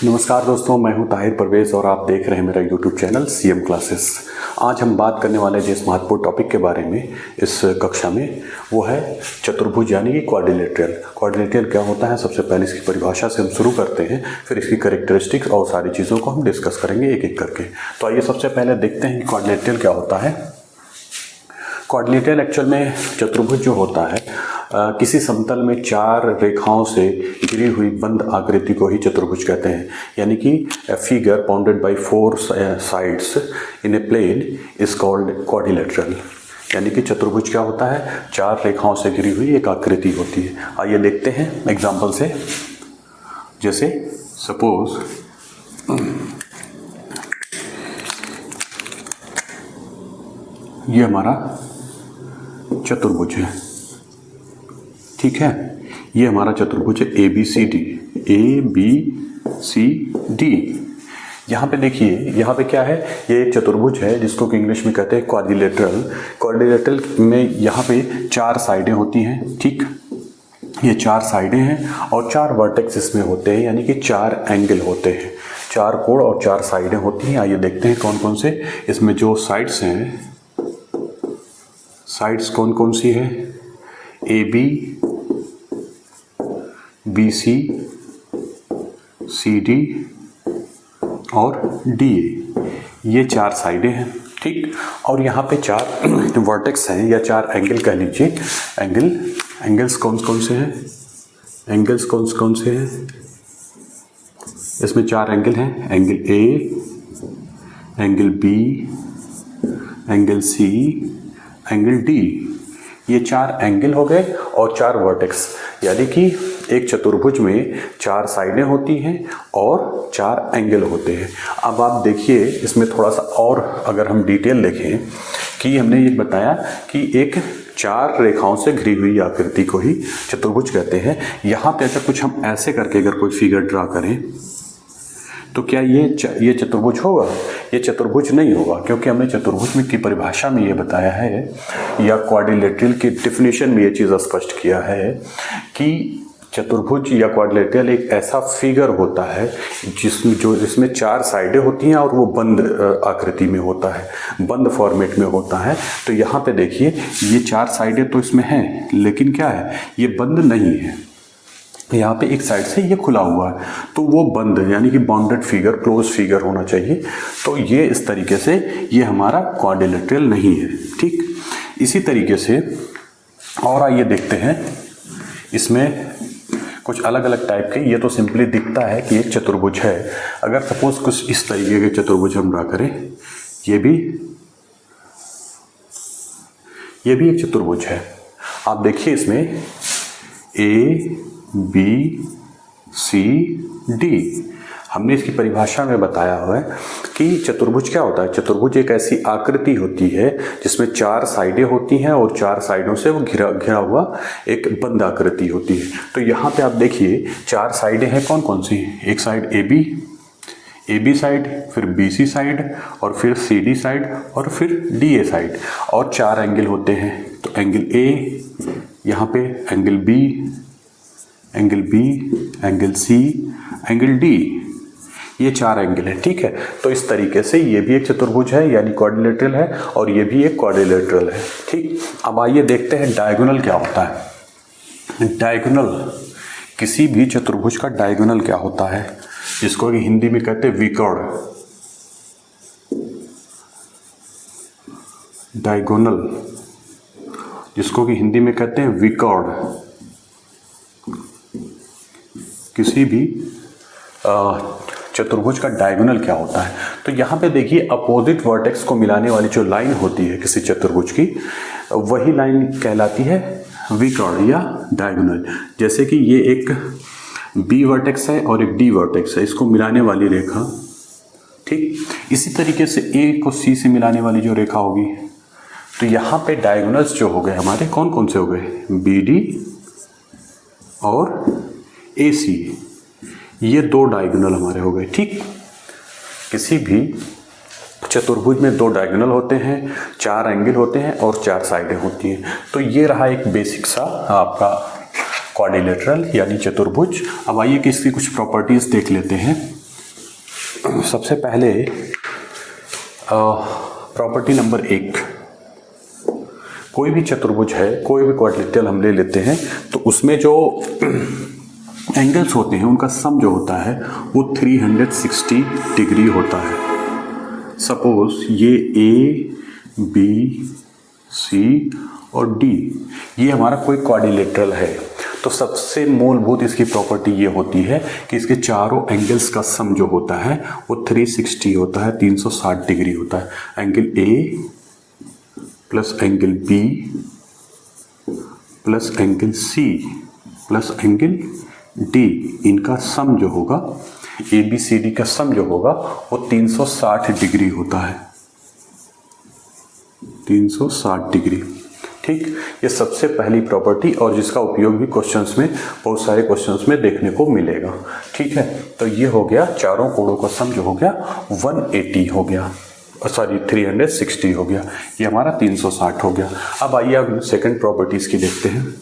नमस्कार दोस्तों, मैं हूं ताहिर परवेज़ और आप देख रहे हैं मेरा यूट्यूब चैनल सीएम क्लासेस। आज हम बात करने वाले जिस महत्वपूर्ण टॉपिक के बारे में इस कक्षा में, वो है चतुर्भुज यानी कि क्वाड्रिलेटरल। क्वाड्रिलेटरल क्या होता है, सबसे पहले इसकी परिभाषा से हम शुरू करते हैं, फिर इसकी कैरेक्टरिस्टिक्स और सारी चीज़ों को हम डिस्कस करेंगे एक एक करके। तो आइए सबसे पहले देखते हैं कि क्वाड्रिलेटरल क्या होता है। क्वाड्रिलेटरल एक्चुअल में चतुर्भुज जो होता है, किसी समतल में चार रेखाओं से घिरी हुई बंद आकृति को ही चतुर्भुज कहते हैं। यानी कि figure bounded by 4 sides in a plane is called quadrilateral. यानी कि चतुर्भुज क्या होता है, चार रेखाओं से घिरी हुई एक आकृति होती है। आइए देखते हैं एग्जांपल से। जैसे सपोज ये हमारा चतुर्भुज है, ठीक है। ये हमारा चतुर्भुज है ए बी सी डी। यहाँ पे देखिए, यहाँ पे क्या है, ये एक चतुर्भुज है जिसको कि इंग्लिश में कहते हैं क्वाड्रिलेटरल। क्वाड्रिलेटरल में यहाँ पे चार साइडें होती हैं, ठीक। ये चार साइडें हैं और चार वर्टेक्स इसमें होते हैं, यानी कि चार एंगल होते हैं, चार कोण और चार साइडें होती हैं। आइए देखते हैं कौन कौन से इसमें जो साइड्स हैं। साइड्स कौन कौन सी है, A B C, C D और डी ए, ये चार साइडें हैं, ठीक। और यहाँ पे चार वर्टेक्स हैं या चार एंगल कह लीजिए। एंगल्स कौन कौन से हैं, एंगल्स कौन से हैं, इसमें चार एंगल हैं। Angle A, angle B, angle C, angle D. ये चार एंगल हो गए और चार वर्टेक्स। यानी कि एक चतुर्भुज में चार साइडें होती हैं और चार एंगल होते हैं। अब आप देखिए इसमें थोड़ा सा और अगर हम डिटेल देखें कि हमने ये बताया कि एक चार रेखाओं से घिरी हुई आकृति को ही चतुर्भुज कहते हैं। यहाँ पे अगर कुछ हम ऐसे करके अगर कोई फिगर ड्रा करें तो क्या ये चतुर्भुज होगा? ये चतुर्भुज नहीं होगा, क्योंकि हमने चतुर्भुज में की परिभाषा में ये बताया है या क्वाड्रिलेटरल की डेफिनेशन में ये चीज़ स्पष्ट किया है कि चतुर्भुज या क्वाड्रिलेटरल एक ऐसा फिगर होता है जिसमें चार साइडें होती हैं और वो बंद आकृति में होता है, बंद फॉर्मेट में होता है। तो यहाँ पे देखिए, ये चार साइडें तो इसमें हैं, लेकिन क्या है, ये बंद नहीं है। यहाँ पे एक साइड से ये खुला हुआ है, तो वो बंद यानी कि बाउंडेड फिगर, क्लोज फिगर होना चाहिए। तो ये इस तरीके से ये हमारा क्वाड्रिलेटरल नहीं है, ठीक। इसी तरीके से और आइए देखते हैं इसमें कुछ अलग अलग टाइप के। ये तो सिंपली दिखता है कि एक चतुर्भुज है। अगर सपोज कुछ इस तरीके के चतुर्भुज हम ड्रा करें, ये भी एक चतुर्भुज है। आप देखिए इसमें ए बी सी डी, हमने इसकी परिभाषा में बताया हुआ है कि चतुर्भुज क्या होता है। चतुर्भुज एक ऐसी आकृति होती है जिसमें चार साइडें होती हैं और चार साइडों से वो घिरा हुआ एक बंद आकृति होती है। तो यहाँ पे आप देखिए चार साइडें हैं, कौन कौन सी, एक साइड ए बी साइड, फिर बी सी साइड और फिर सी डी साइड और फिर डी ए साइड, और चार एंगल होते हैं। तो एंगल ए, यहाँ पे angle B, angle C, angle D, ये चार एंगल है, ठीक है। तो इस तरीके से ये भी एक चतुर्भुज है यानी क्वाड्रिलेटरल है, और ये भी एक क्वाड्रिलेटरल है, ठीक। अब आइए देखते हैं डायगोनल क्या होता है। डायगोनल, किसी भी चतुर्भुज का डायगोनल क्या होता है, जिसको कि हिंदी में कहते हैं विकर्ण। डायगोनल, जिसको कि हिंदी में कहते हैं विकर्ण। किसी भी चतुर्भुज का डायगोनल क्या होता है, तो यहाँ पे देखिए अपोजिट वर्टेक्स को मिलाने वाली जो लाइन होती है किसी चतुर्भुज की, वही लाइन कहलाती है विकर्ण या डायगोनल। जैसे कि ये एक बी वर्टेक्स है और एक डी वर्टेक्स है, इसको मिलाने वाली रेखा, ठीक। इसी तरीके से ए को सी से मिलाने वाली जो रेखा होगी, तो यहाँ पे डायगोनल्स जो हो गए हमारे, कौन कौन से हो गए, बी डी और ए सी, ये दो डायगोनल हमारे हो गए, ठीक। किसी भी चतुर्भुज में दो डायगोनल होते हैं, चार एंगल होते हैं और चार साइडें होती हैं। तो ये रहा एक बेसिक सा आपका क्वाड्रिलेटरल यानी चतुर्भुज। अब आइए कि इसकी कुछ प्रॉपर्टीज देख लेते हैं। सबसे पहले प्रॉपर्टी नंबर 1, कोई भी चतुर्भुज है, कोई भी क्वाड्रिलेटरल हम ले लेते हैं तो उसमें जो एंगल्स होते हैं उनका सम जो होता है वो 360 डिग्री होता है। सपोज ये ए, बी, सी और डी ये हमारा कोई क्वाड्रिलेटरल है, तो सबसे मूलभूत इसकी प्रॉपर्टी ये होती है कि इसके चारों एंगल्स का सम जो होता है वो 360 होता है, 360 डिग्री होता है। Angle A plus angle B plus angle C plus angle D, इनका सम जो होगा, ए बी सी डी का सम जो होगा वो 360 डिग्री होता है, 360 डिग्री। ठीक, ये सबसे पहली प्रॉपर्टी और जिसका उपयोग भी क्वेश्चंस में, बहुत सारे क्वेश्चंस में देखने को मिलेगा। ठीक है, तो ये हो गया चारों कोणों का सम जो हो गया 180 हो गया, सॉरी 360 हो गया, ये हमारा 360 हो गया। अब आइए अब सेकंड प्रॉपर्टीज की देखते हैं।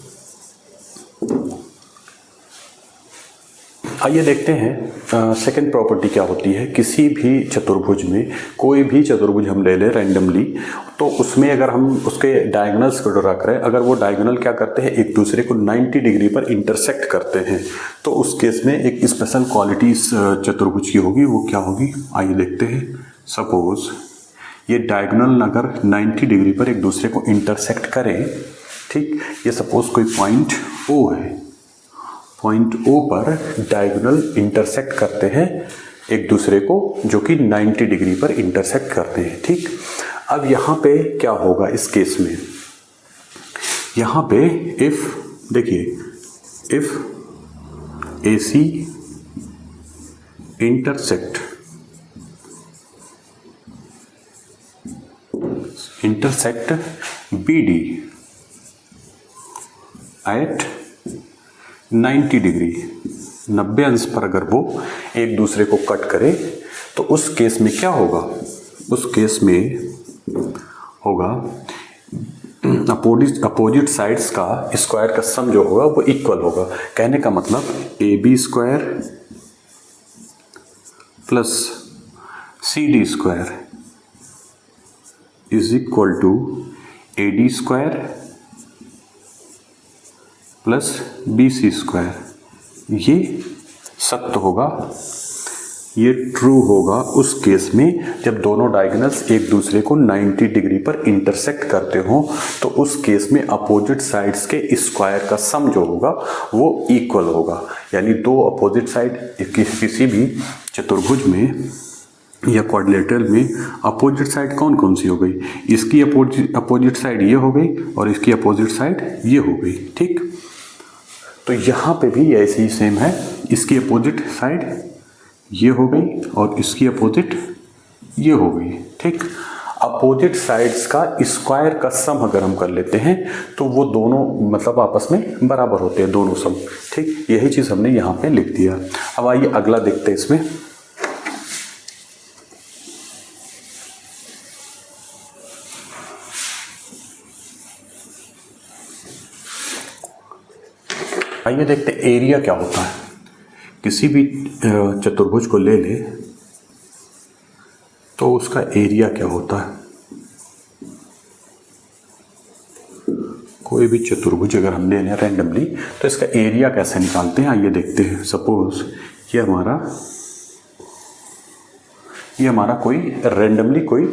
आइए देखते हैं सेकंड प्रॉपर्टी क्या होती है। किसी भी चतुर्भुज में, कोई भी चतुर्भुज हम ले लें रैंडमली, तो उसमें अगर हम उसके डायगोनल्स को ड्रा करें, अगर वो डायगोनल क्या करते हैं, एक दूसरे को 90 डिग्री पर इंटरसेक्ट करते हैं, तो उस केस में एक स्पेशल क्वालिटी इस चतुर्भुज की होगी। वो क्या होगी, आइए देखते हैं। सपोज ये डायगोनल अगर 90 डिग्री पर एक दूसरे को इंटरसेक्ट करें, ठीक, ये सपोज कोई पॉइंट ओ है, पॉइंट ओ पर डायगोनल इंटरसेक्ट करते हैं एक दूसरे को, जो कि 90 डिग्री पर इंटरसेक्ट करते हैं। ठीक, अब यहाँ पे क्या होगा इस केस में, यहाँ पे इफ, देखिए, if A C intersect B D at 90 degree, 90 अंश पर अगर वो एक दूसरे को कट करे, तो उस केस में क्या होगा, उस केस में होगा अपोजिट साइड्स का स्क्वायर का सम जो होगा वो इक्वल होगा। कहने का मतलब A B square plus C D square is equal to A D square plus B C square. ये सत्य होगा, ये ट्रू होगा उस केस में जब दोनों डायगोनल्स एक दूसरे को 90 डिग्री पर इंटरसेक्ट करते हो, तो उस केस में अपोजिट साइड्स के स्क्वायर का सम जो होगा वो इक्वल होगा। यानी दो अपोजिट साइड किसी भी चतुर्भुज में या क्वाड्रिलेटरल में अपोजिट साइड कौन कौन सी हो गई, इसकी अपोजिट साइड ये हो गई और इसकी अपोजिट साइड ये हो गई। ठीक, तो यहाँ पे भी ऐसे ही सेम है, इसकी अपोजिट साइड ये हो गई और इसकी अपोजिट ये हो गई। ठीक, अपोजिट साइड्स का स्क्वायर का सम अगर हम कर लेते हैं तो वो दोनों मतलब आपस में बराबर होते हैं, दोनों सम। ठीक, यही चीज़ हमने यहाँ पे लिख दिया। अब आइए अगला देखते हैं। इसमें आइए देखते एरिया क्या होता है। किसी भी चतुर्भुज को ले ले तो उसका एरिया क्या होता है। कोई भी चतुर्भुज अगर हम ले लें रैंडमली तो इसका एरिया कैसे निकालते हैं, आइए देखते हैं। सपोज ये हमारा कोई रैंडमली कोई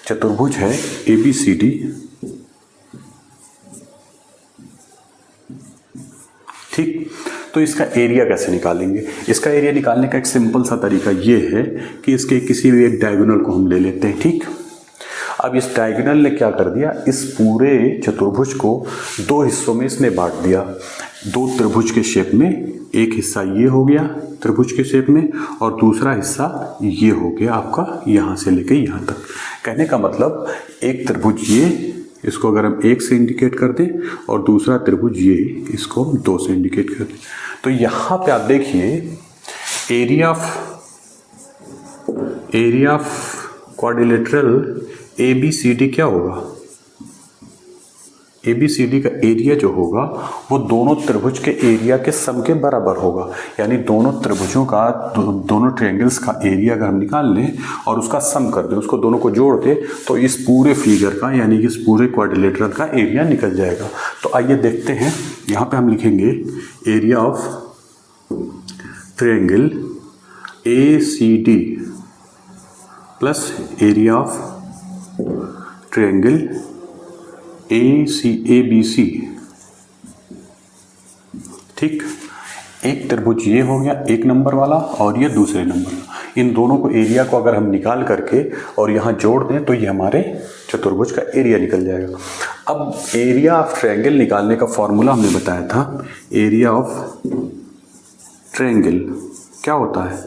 चतुर्भुज है ए बी सी डी। ठीक, तो इसका एरिया कैसे निकालेंगे। इसका एरिया निकालने का एक सिंपल सा तरीका ये है कि इसके किसी भी एक डायगोनल को हम ले लेते हैं। ठीक, अब इस डायगोनल ने क्या कर दिया, इस पूरे चतुर्भुज को दो हिस्सों में इसने बांट दिया। दो त्रिभुज के शेप में, एक हिस्सा ये हो गया त्रिभुज के शेप में और दूसरा हिस्सा ये हो गया आपका यहाँ से लेके यहाँ तक। कहने का मतलब एक त्रिभुज ये, इसको अगर हम 1 से इंडिकेट कर दें और दूसरा त्रिभुज ये, इसको हम 2 से इंडिकेट कर दें, तो यहाँ पे आप देखिए area of quadrilateral A B C D क्या होगा, ABCD का एरिया जो होगा वो दोनों त्रिभुज के एरिया के सम के बराबर होगा। यानी दोनों त्रिभुजों का दोनों ट्रायंगल्स का एरिया अगर हम निकाल लें और उसका सम कर दें, उसको दोनों को जोड़ दें, तो इस पूरे फिगर का यानी कि इस पूरे क्वाड्रिलेटरल का एरिया निकल जाएगा। तो आइए देखते हैं, यहाँ पे हम लिखेंगे area of triangle ACD plus area of triangle ABC। ठीक, एक त्रिभुज ये हो गया एक नंबर वाला और ये दूसरे नंबर वाला। इन दोनों को एरिया को अगर हम निकाल करके और यहाँ जोड़ दें तो ये हमारे चतुर्भुज का एरिया निकल जाएगा। अब एरिया ऑफ ट्रायंगल निकालने का फॉर्मूला हमने बताया था, एरिया ऑफ ट्रायंगल क्या होता है,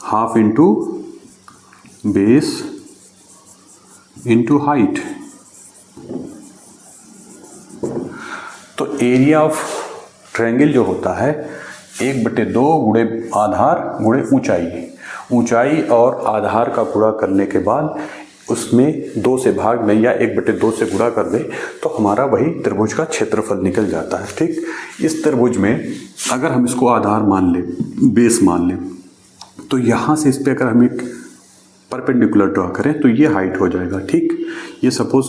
half into base into height. तो एरिया ऑफ ट्रायंगल जो होता है 1/2 गुणे आधार गुणे ऊंचाई। ऊंचाई और आधार का गुणा करने के बाद उसमें 2 से भाग में या 1/2 से गुणा कर दे तो हमारा वही त्रिभुज का क्षेत्रफल निकल जाता है। ठीक, इस त्रिभुज में अगर हम इसको आधार मान लें, बेस मान लें, तो यहाँ से इस पर अगर हम एक परपेंडिकुलर ड्रॉ करें तो ये हाइट हो जाएगा। ठीक, ये सपोज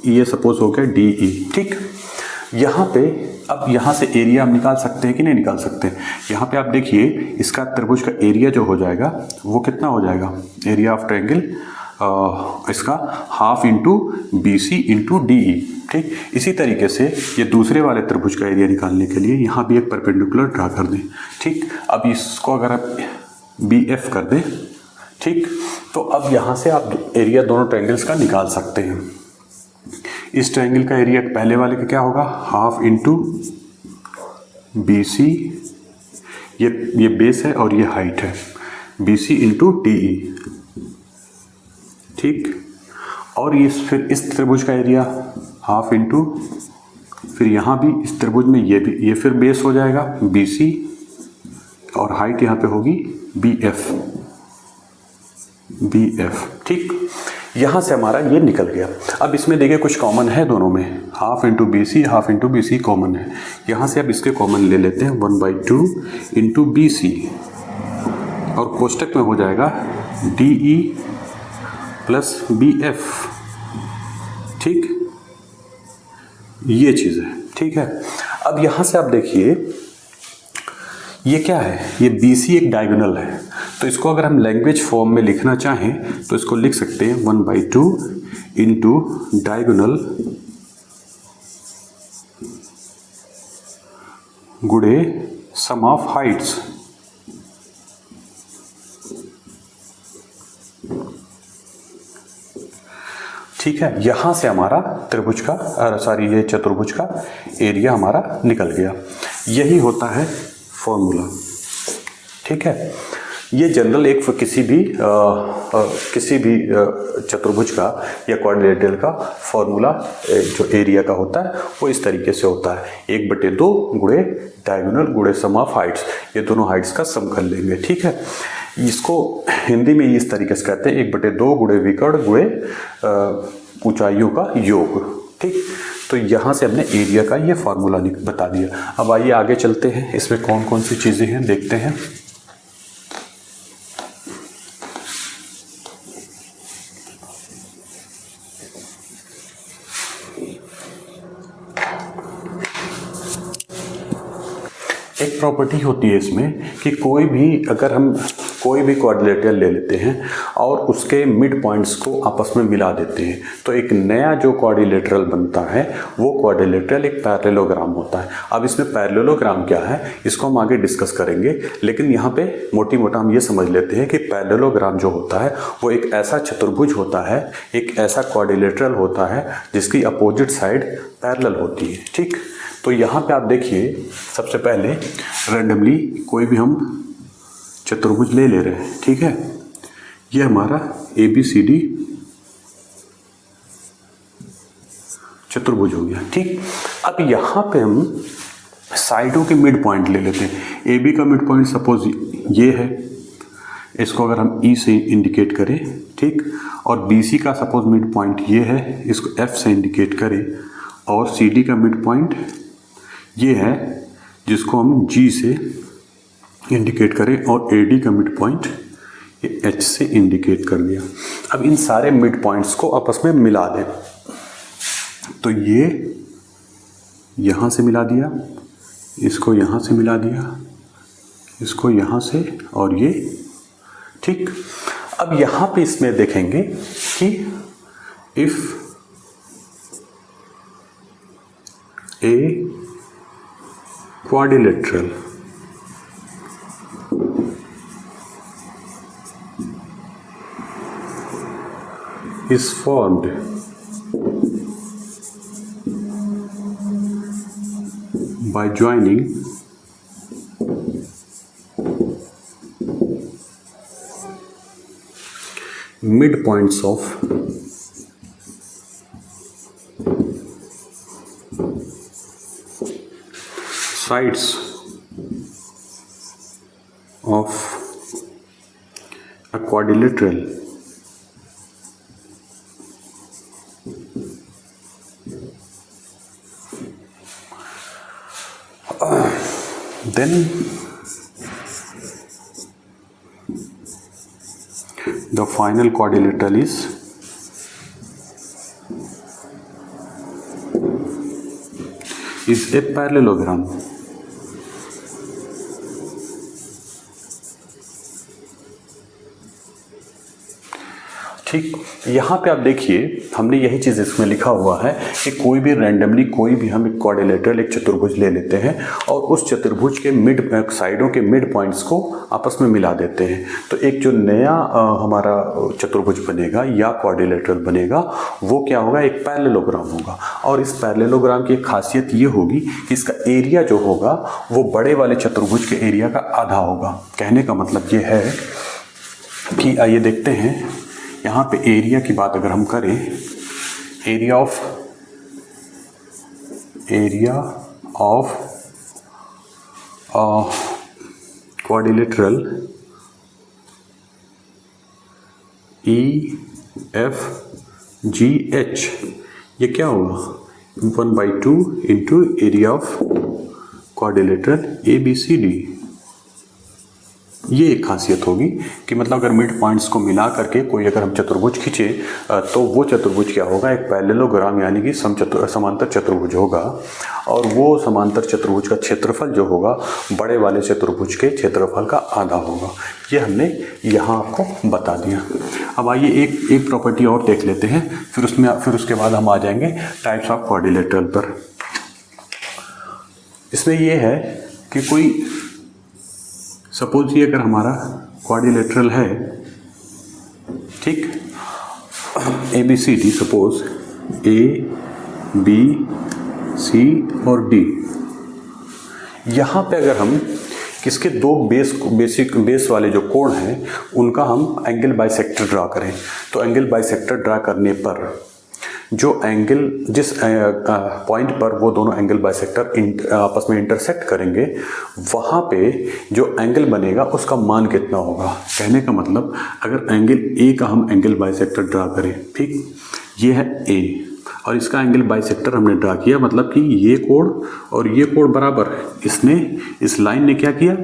ये सपोज हो गया DE। ठीक, यहाँ पे अब यहाँ से एरिया हम निकाल सकते हैं कि नहीं निकाल सकते। यहाँ पे आप देखिए इसका त्रिभुज का एरिया जो हो जाएगा वो कितना हो जाएगा, एरिया ऑफ ट्रायंगल इसका half into BC into DE। ठीक, इसी तरीके से ये दूसरे वाले त्रिभुज का एरिया निकालने के लिए यहाँ भी एक परपेंडिकुलर ड्रा कर दें। ठीक, अब इसको अगर आप BF कर दें, ठीक, तो अब यहाँ से आप एरिया दोनों ट्रायंगल्स का निकाल सकते हैं। इस ट्रायंगल का एरिया पहले वाले का क्या होगा, हाफ इंटू BC, ये बेस है और ये हाइट है, BC इंटू DE। ठीक, और ये फिर इस त्रिभुज का एरिया हाफ इंटू, फिर यहाँ भी इस त्रिभुज में ये फिर बेस हो जाएगा BC और हाइट यहाँ पे होगी BF। ठीक, यहाँ से हमारा ये निकल गया। अब इसमें देखिए कुछ कॉमन है दोनों में, हाफ इंटू BC कॉमन है। यहाँ से अब इसके कॉमन ले लेते हैं 1/2 इंटू BC और कोष्टक में हो जाएगा DE प्लस BF। ठीक, ये चीज़ है। ठीक है, अब यहाँ से आप देखिए ये क्या है, ये BC एक डायगोनल है, तो इसको अगर हम लैंग्वेज फॉर्म में लिखना चाहें तो इसको लिख सकते हैं 1/2 इंटू डायगोनल गुणे सम ऑफ हाइट्स। ठीक है, यहां से हमारा त्रिभुज का ये चतुर्भुज का एरिया हमारा निकल गया। यही होता है फॉर्मूला। ठीक है, ये जनरल एक किसी भी चतुर्भुज का या क्वाड्रिलेटरल का फॉर्मूला जो एरिया का होता है वो इस तरीके से होता है, 1/2 गुणे डायगोनल गुणे सम ऑफ हाइट्स। ये दोनों हाइट्स का सम कर लेंगे। ठीक है, इसको हिंदी में इस तरीके से कहते हैं 1/2 गुणे विकर्ण गुणे ऊंचाइयों का योग। ठीक, तो यहाँ से हमने एरिया का ये फार्मूला बता दिया। अब आइए आगे चलते हैं, इसमें कौन कौन सी चीज़ें हैं देखते हैं। एक प्रॉपर्टी होती है इसमें कि कोई भी क्वाड्रिलेटरल ले लेते हैं और उसके मिड पॉइंट्स को आपस में मिला देते हैं तो एक नया जो क्वाड्रिलेटरल बनता है वो क्वाड्रिलेटरल एक पैरेललोग्राम होता है। अब इसमें पैरेललोग्राम क्या है इसको हम आगे डिस्कस करेंगे, लेकिन यहाँ पे मोटी मोटा हम ये समझ लेते हैं कि पैरेललोग्राम जो होता है वो एक ऐसा चतुर्भुज होता है, एक ऐसा क्वाड्रिलेटरल होता है जिसकी अपोजिट साइड पैरेलल होती है। ठीक, तो यहाँ पे आप देखिए सबसे पहले रैंडमली कोई भी हम चतुर्भुज ले रहे हैं। ठीक है, ये हमारा ABCD चतुर्भुज हो गया। ठीक, अब यहाँ पे हम साइडों के मिड पॉइंट ले लेते हैं। AB का मिड पॉइंट सपोज ये है, इसको अगर हम E से इंडिकेट करें, ठीक, और BC का सपोज मिड पॉइंट ये है, इसको F से इंडिकेट करें, और सी डी का मिड पॉइंट ये है जिसको हम जी से इंडिकेट करें, और ए डी का मिड पॉइंट ये एच से इंडिकेट कर दिया। अब इन सारे मिड पॉइंट्स को आपस में मिला दें, तो ये यहाँ से मिला दिया, इसको यहाँ से मिला दिया, इसको यहाँ से, और ये ठीक। अब यहाँ पे इसमें देखेंगे कि if a quadrilateral is formed by joining midpoints of sides of a quadrilateral then the final quadrilateral is a parallelogram. ठीक, यहाँ पे आप देखिए हमने यही चीज़ इसमें लिखा हुआ है कि कोई भी रैंडमली कोई भी हम एक क्वाड्रिलेटरल एक चतुर्भुज ले लेते हैं और उस चतुर्भुज के मिड साइडों के मिड पॉइंट्स को आपस में मिला देते हैं, तो एक जो नया हमारा चतुर्भुज बनेगा या क्वाड्रिलेटरल बनेगा वो क्या होगा, एक पैरेललोग्राम होगा। और इस पैरेललोग्राम की एक खासियत ये होगी कि इसका एरिया जो होगा वो बड़े वाले चतुर्भुज के एरिया का आधा होगा। कहने का मतलब ये है कि आइए देखते हैं यहाँ पे एरिया की बात अगर हम करें, एरिया ऑफ क्वाड्रिलेटरल EFGH ये क्या होगा, 1/2 into area of quadrilateral ABCD। ये एक खासियत होगी कि मतलब अगर मिड पॉइंट्स को मिला करके कोई अगर हम चतुर्भुज खींचे तो वो चतुर्भुज क्या होगा, एक पैरेललोग्राम यानी कि समांतर चतुर्भुज होगा, और वो समांतर चतुर्भुज का क्षेत्रफल जो होगा बड़े वाले चतुर्भुज के क्षेत्रफल का आधा होगा। ये हमने यहाँ आपको बता दिया। अब आइए एक प्रॉपर्टी और देख लेते हैं, फिर उसके बाद हम आ जाएंगे टाइप्स ऑफ क्वाड्रिलेटरल पर। इसमें यह है कि कोई सपोज ये अगर हमारा क्वाड्रिलेटरल है, ठीक, ABCD, सपोज ABC और D, यहाँ पे अगर हम किसके दो बेस वाले जो कोण हैं उनका हम एंगल बाइसेक्टर ड्रा करें, तो एंगल बाइसेक्टर ड्रा करने पर जो एंगल जिस पॉइंट पर वो दोनों एंगल बाइसेक्टर आपस में इंटरसेक्ट करेंगे वहाँ पे जो एंगल बनेगा उसका मान कितना होगा। कहने का मतलब अगर एंगल A का हम एंगल बाइसेक्टर ड्रा करें, ठीक, ये है A और इसका एंगल बाइसेक्टर हमने ड्रा किया, मतलब कि ये कोण और ये कोण बराबर, इसने इस लाइन ने क्या किया,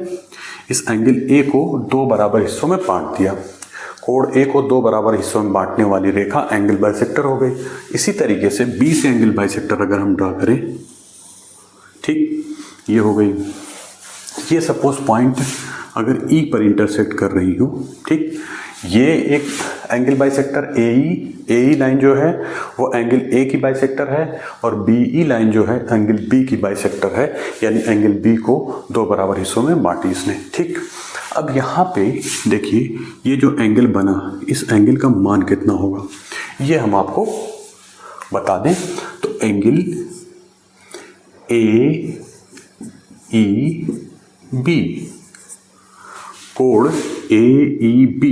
इस एंगल A को दो बराबर हिस्सों में बांट दिया। कोण A को दो बराबर हिस्सों में बांटने वाली रेखा एंगल बाइसेक्टर हो गई। इसी तरीके से B से एंगल बाइसेक्टर अगर हम ड्रा करें, ठीक, ये हो गई। ये सपोज पॉइंट अगर E पर इंटरसेक्ट कर रही हूँ, ठीक, ये एक एंगल बाइसेक्टर AE लाइन जो है वो एंगल A की बाइसेक्टर है और BE लाइन जो है एंगल B की बाइसेक्टर है, यानी एंगल B को दो बराबर हिस्सों में बांटी इसने, ठीक। अब यहाँ पे देखिए ये जो एंगल बना, इस एंगल का मान कितना होगा ये हम आपको बता दें। तो एंगल AEB, कोण AEB,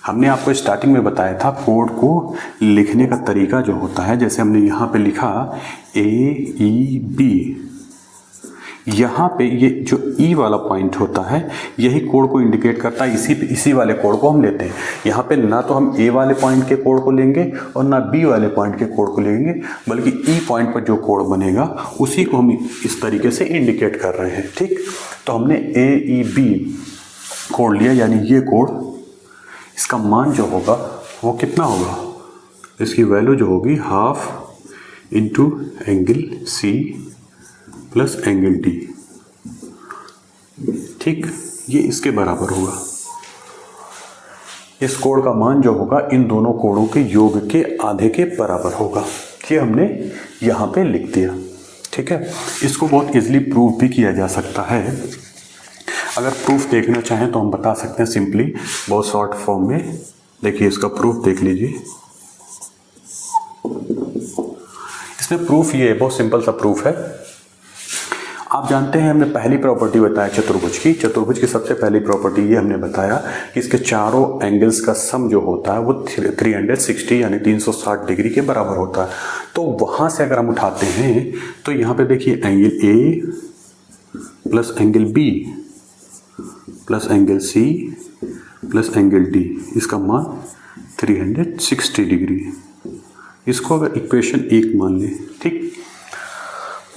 हमने आपको स्टार्टिंग में बताया था कोण को लिखने का तरीका जो होता है, जैसे हमने यहाँ पे लिखा AEB, यहाँ पे ये जो ई वाला पॉइंट होता है यही कोण को इंडिकेट करता है, इसी वाले कोण को हम लेते हैं। यहाँ पे ना तो हम ए वाले पॉइंट के कोण को लेंगे और ना बी वाले पॉइंट के कोण को लेंगे, बल्कि ई पॉइंट पर जो कोण बनेगा उसी को हम इस तरीके से इंडिकेट कर रहे हैं। ठीक, तो हमने ए ई बी कोण लिया, यानी ये कोण, इसका मान जो होगा वो कितना होगा, इसकी वैल्यू जो होगी half into angle C plus angle D. ठीक, ये इसके बराबर होगा। इस कोण का मान जो होगा इन दोनों कोणों के योग के आधे के बराबर होगा। ये हमने यहाँ पे लिख दिया। ठीक है, इसको बहुत इजीली प्रूव भी किया जा सकता है। अगर प्रूफ देखना चाहें तो हम बता सकते हैं सिंपली, बहुत शॉर्ट फॉर्म में। देखिए इसका प्रूफ देख लीजिए। इसमें प्रूफ ये बहुत सिंपल सा प्रूफ है। आप जानते हैं हमने पहली प्रॉपर्टी बताया चतुर्भुज की। चतुर्भुज की सबसे पहली प्रॉपर्टी ये हमने बताया कि इसके चारों एंगल्स का सम जो होता है वो 360 यानी 360 डिग्री के बराबर होता है। तो वहाँ से अगर हम उठाते हैं तो यहाँ पे देखिए angle A plus angle B plus angle C plus angle D, इसका मान 360 डिग्री। इसको अगर इक्वेशन 1 मान लें। ठीक,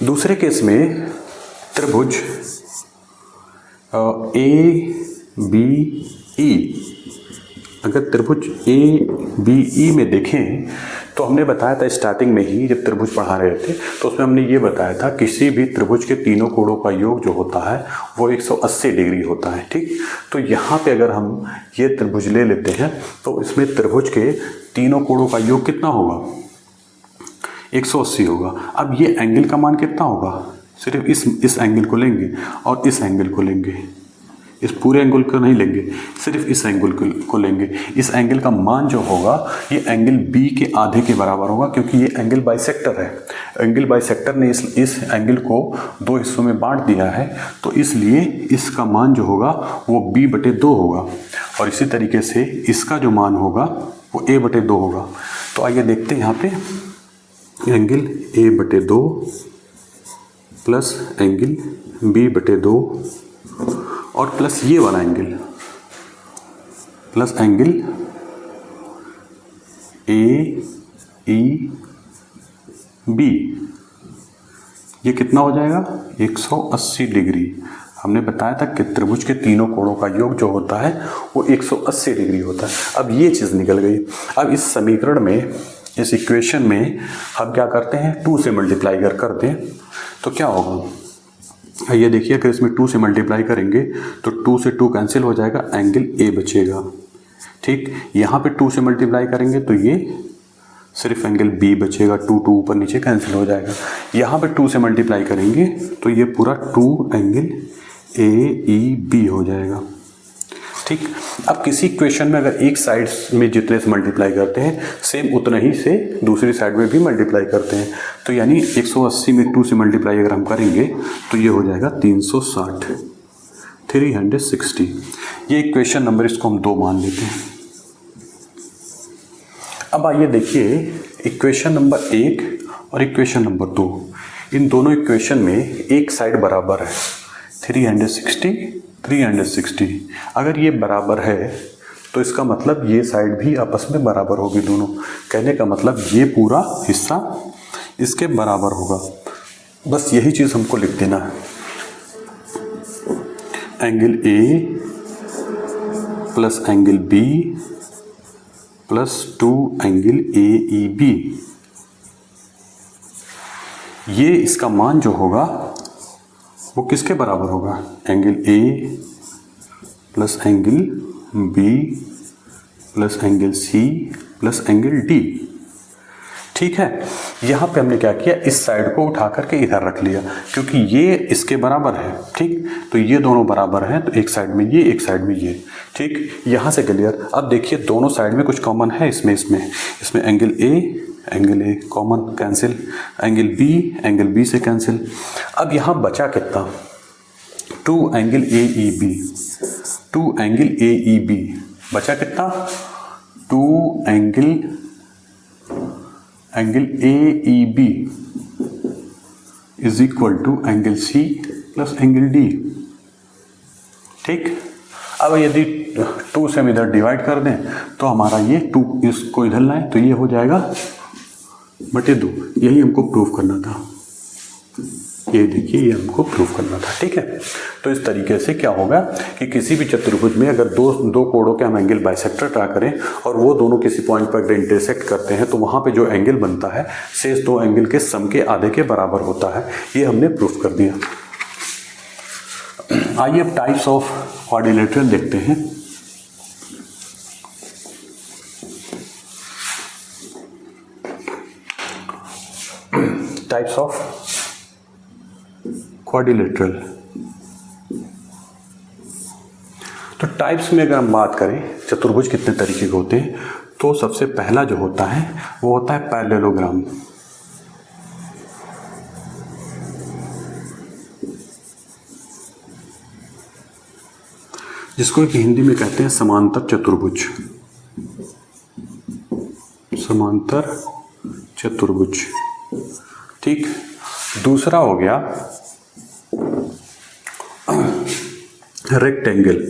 दूसरे केस में त्रिभुज ए बी ई, अगर त्रिभुज ए बी ई में देखें तो हमने बताया था स्टार्टिंग में ही जब त्रिभुज पढ़ा रहे थे तो उसमें हमने ये बताया था किसी भी त्रिभुज के तीनों कोणों का योग जो होता है वो 180 डिग्री होता है। ठीक, तो यहाँ पे अगर हम ये त्रिभुज ले लेते हैं तो इसमें त्रिभुज के तीनों कोणों का योग कितना होगा, 180 होगा। अब ये एंगल का मान कितना होगा, सिर्फ इस एंगल को लेंगे और इस एंगल को लेंगे, इस पूरे एंगल को नहीं लेंगे, सिर्फ इस एंगल को लेंगे। इस एंगल का मान जो होगा ये एंगल बी के आधे के बराबर होगा, क्योंकि ये एंगल बाइसेक्टर है। एंगल बाइसेक्टर ने इस एंगल को 2 हिस्सों में बांट दिया है, तो इसलिए इसका मान जो होगा वो b/2 होगा, और इसी तरीके से इसका जो मान होगा वो a/2 होगा। तो आइए देखते हैं यहाँ पे angle a/2 plus angle b/2 और प्लस ये वाला angle plus angle A E B, ये कितना हो जाएगा, 180 डिग्री। हमने बताया था कि त्रिभुज के तीनों कोणों का योग जो होता है वो 180 डिग्री होता है। अब ये चीज़ निकल गई। अब इस समीकरण में, इस इक्वेशन में हम क्या करते हैं, 2 से मल्टीप्लाई कर दें तो क्या होगा, ये देखिए अगर इसमें 2 से मल्टीप्लाई करेंगे तो 2 से 2 कैंसिल हो जाएगा, एंगल ए बचेगा। ठीक, यहाँ पे 2 से मल्टीप्लाई करेंगे तो ये सिर्फ एंगल बी बचेगा, 2 ऊपर नीचे कैंसिल हो जाएगा। यहाँ पे 2 से मल्टीप्लाई करेंगे तो ये पूरा 2 एंगल ए ई बी हो जाएगा। ठीक, अब किसी इक्वेशन में अगर एक साइड में जितने से मल्टीप्लाई करते हैं सेम उतना ही से दूसरी साइड में भी मल्टीप्लाई करते हैं, तो यानी 180 में 2 से मल्टीप्लाई अगर हम करेंगे तो ये हो जाएगा 360, 360। ये इक्वेशन नंबर, इसको हम 2 मान लेते हैं। अब आइए देखिए इक्वेशन नंबर 1 और इक्वेशन नंबर 2, इन दोनों इक्वेशन में एक साइड बराबर है, 360। अगर ये बराबर है तो इसका मतलब ये साइड भी आपस में बराबर होगी दोनों। कहने का मतलब ये पूरा हिस्सा इसके बराबर होगा। बस यही चीज़ हमको लिख देना है। Angle A plus angle B plus 2 angle A E B, ये इसका मान जो होगा वो किसके बराबर होगा, angle A plus angle B plus angle C plus angle D. ठीक है, यहाँ पे हमने क्या किया, इस साइड को उठा करके इधर रख लिया क्योंकि ये इसके बराबर है। ठीक, तो ये दोनों बराबर हैं, तो एक साइड में ये, एक साइड में ये। ठीक, यहाँ से क्लियर। अब देखिए दोनों साइड में कुछ कॉमन है, इसमें angle A common, cancel, angle B से कैंसिल। अब यहाँ बचा कितना, 2 angle A E B, 2 angle A E B बचा कितना, 2 angle A E B is equal to angle C plus angle D. ठीक, अब यदि 2 से हम इधर डिवाइड कर दें तो हमारा ये 2 इसको इधर लाएं तो ये हो जाएगा बटे 2। यही हमको प्रूफ करना था, ये देखिए ये हमको प्रूफ करना था। ठीक है, तो इस तरीके से क्या होगा कि किसी भी चतुर्भुज में अगर दो कोणों के हम एंगल बाइसेक्टर ड्रा करें और वो दोनों किसी पॉइंट पर अगर इंटरसेक्ट करते हैं तो वहाँ पे जो एंगल बनता है शेष 2 एंगल के सम के आधे के बराबर होता है। ये हमने प्रूफ कर दिया। आइए अब टाइप्स ऑफ क्वाड्रिलेटरल देखते हैं। टाइप्स ऑफ क्वाड्रिलेटरल, तो टाइप्स में अगर हम बात करें चतुर्भुज कितने तरीके के होते हैं, तो सबसे पहला जो होता है वो होता है पैरेललोग्राम। जिसको कि हिंदी में कहते हैं समांतर चतुर्भुज। समांतर चतुर्भुज। ठीक, दूसरा हो गया रेक्टेंगल।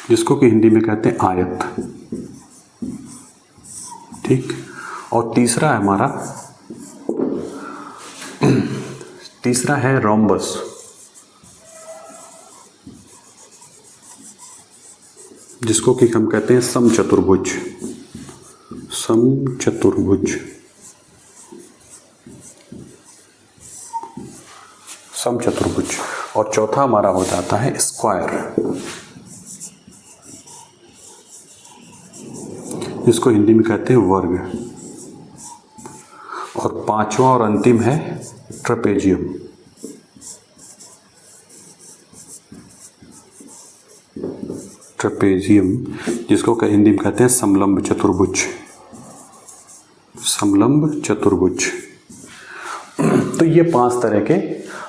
जिसको कि हिंदी में कहते हैं आयत। ठीक, और तीसरा है हमारा, तीसरा है रोम्बस। जिसको कि हम कहते हैं समचतुर्भुज। समचतुर्भुज, समचतुर्भुज। और चौथा हमारा हो जाता है स्क्वायर, जिसको हिंदी में कहते हैं वर्ग। और पांचवा और अंतिम है ट्रेपेजियम। ट्रेपेजियम, जिसको हिंदी में कहते हैं समलंब चतुर्भुज। समलंब चतुर्भुज। तो ये 5 तरह के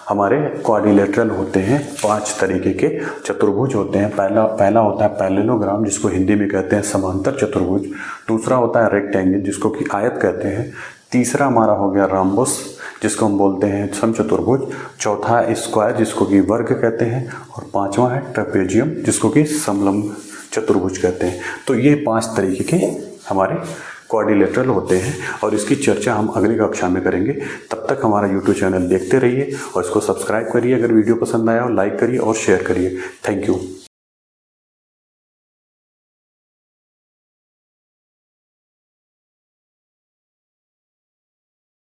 हमारे क्वाड्रिलेटरल होते हैं, 5 तरीके के चतुर्भुज होते हैं। पहला होता है पैरेललोग्राम, जिसको हिंदी में कहते हैं समांतर चतुर्भुज। दूसरा होता है रेक्टेंगल, जिसको कि आयत कहते हैं। तीसरा हमारा हो गया रोम्बस, जिसको हम बोलते हैं समचतुर्भुज। चौथा है स्क्वायर, जिसको कि वर्ग कहते हैं। और पांचवा है ट्रेपेजियम, जिसको कि समलंब चतुर्भुज कहते हैं। तो ये 5 तरीके के हमारे क्वाड्रिलेटरल होते हैं और इसकी चर्चा हम अगली कक्षा में करेंगे। तब तक हमारा यूट्यूब चैनल देखते रहिए और इसको सब्सक्राइब करिए। अगर वीडियो पसंद आया हो लाइक करिए और शेयर करिए। Thank you.